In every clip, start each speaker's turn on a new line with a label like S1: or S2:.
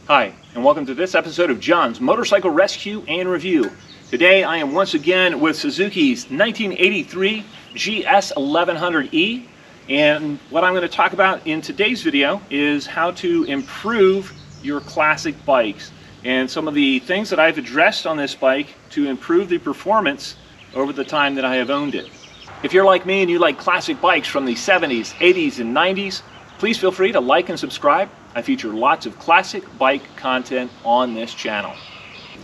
S1: Hi, and welcome to this episode of John's Motorcycle Rescue and Review. Today I am once again with Suzuki's 1983 GS1100E, and what I'm going to talk about in today's video is how to improve your classic bikes and some of the things that I've addressed on this bike to improve the performance over the time that I have owned it. If you're like me and you like classic bikes from the 70s, 80s, and 90s, please feel free to like and subscribe. I feature lots of classic bike content on this channel.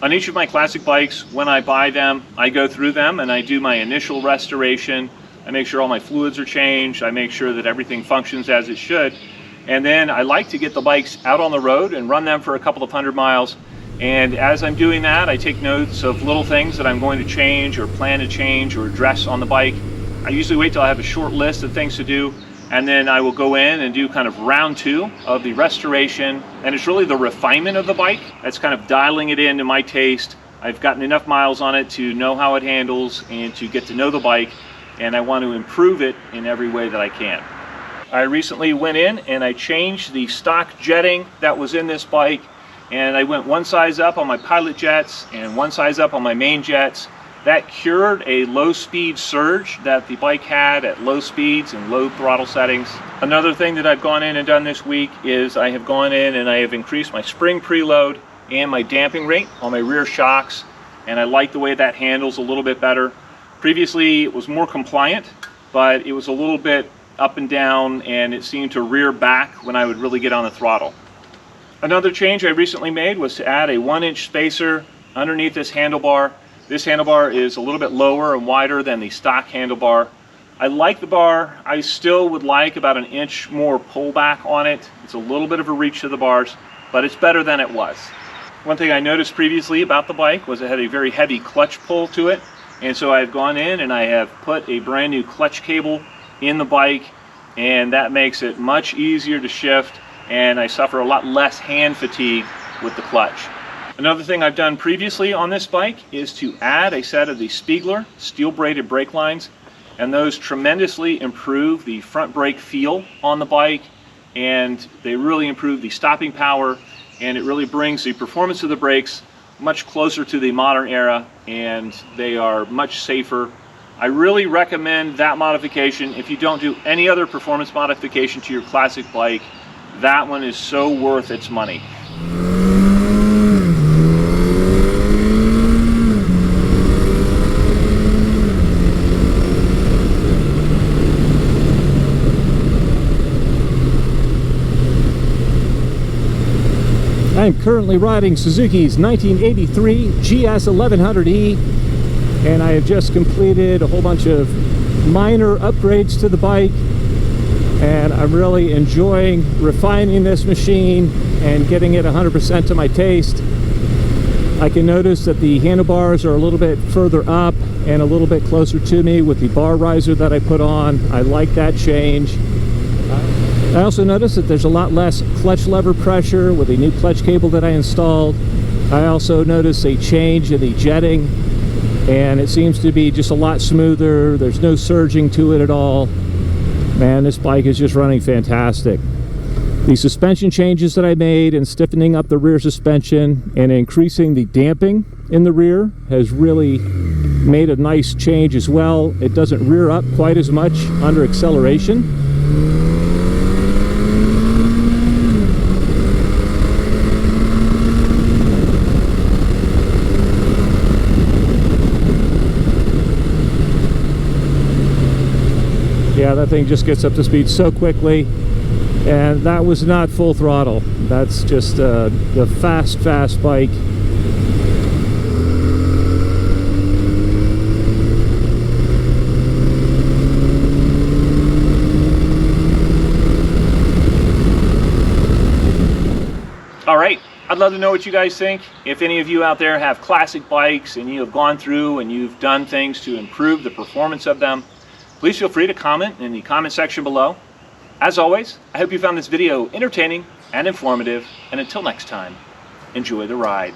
S1: On each of my classic bikes, when I buy them, I go through them and I do my initial restoration. I make sure all my fluids are changed. I make sure that everything functions as it should. And then I like to get the bikes out on the road and run them for a couple of 100 miles. And as I'm doing that, I take notes of little things that I'm going to change or plan to change or address on the bike. I usually wait till I have a short list of things to do, and then I will go in and do kind of round two of the restoration. And it's really the refinement of the bike that's kind of dialing it into my taste. I've gotten enough miles on it to know how it handles and to get to know the bike, and I want to improve it in every way that I can. I recently went in and I changed the stock jetting that was in this bike, and I went one size up on my pilot jets and one size up on my main jets. That cured a low speed surge that the bike had at low speeds and low throttle settings. Another thing that I've gone in and done this week is I have gone in and I have increased my spring preload and my damping rate on my rear shocks, and I like the way that handles a little bit better. Previously it was more compliant, but it was a little bit up and down and it seemed to rear back when I would really get on the throttle. Another change I recently made was to add a 1-inch spacer underneath this handlebar. This handlebar is a little bit lower and wider than the stock handlebar. I like the bar. I still would like about an inch more pullback on it. It's a little bit of a reach to the bars, but it's better than it was. One thing I noticed previously about the bike was it had a very heavy clutch pull to it, and so I've gone in and I have put a brand new clutch cable in the bike, and that makes it much easier to shift, and I suffer a lot less hand fatigue with the clutch. Another thing I've done previously on this bike is to add a set of the Spiegler steel braided brake lines, and those tremendously improve the front brake feel on the bike, and they really improve the stopping power, and it really brings the performance of the brakes much closer to the modern era, and they are much safer. I really recommend that modification. If you don't do any other performance modification to your classic bike, that one is so worth its money.
S2: I'm currently riding Suzuki's 1983 GS1100E, and I have just completed a whole bunch of minor upgrades to the bike, and I'm really enjoying refining this machine and getting it 100% to my taste. I can notice that the handlebars are a little bit further up and a little bit closer to me with the bar riser that I put on. I like that change. I also noticed that there's a lot less clutch lever pressure with the new clutch cable that I installed. I also noticed a change in the jetting, and it seems to be just a lot smoother. There's no surging to it at all. Man, this bike is just running fantastic. The suspension changes that I made in stiffening up the rear suspension and increasing the damping in the rear has really made a nice change as well. It doesn't rear up quite as much under acceleration. Yeah, that thing just gets up to speed so quickly, and that was not full throttle. That's just the fast bike.
S1: All right, I'd love to know what you guys think. If any of you out there have classic bikes and you have gone through and you've done things to improve the performance of them, please feel free to comment in the comment section below. As always, I hope you found this video entertaining and informative, and until next time, enjoy the ride.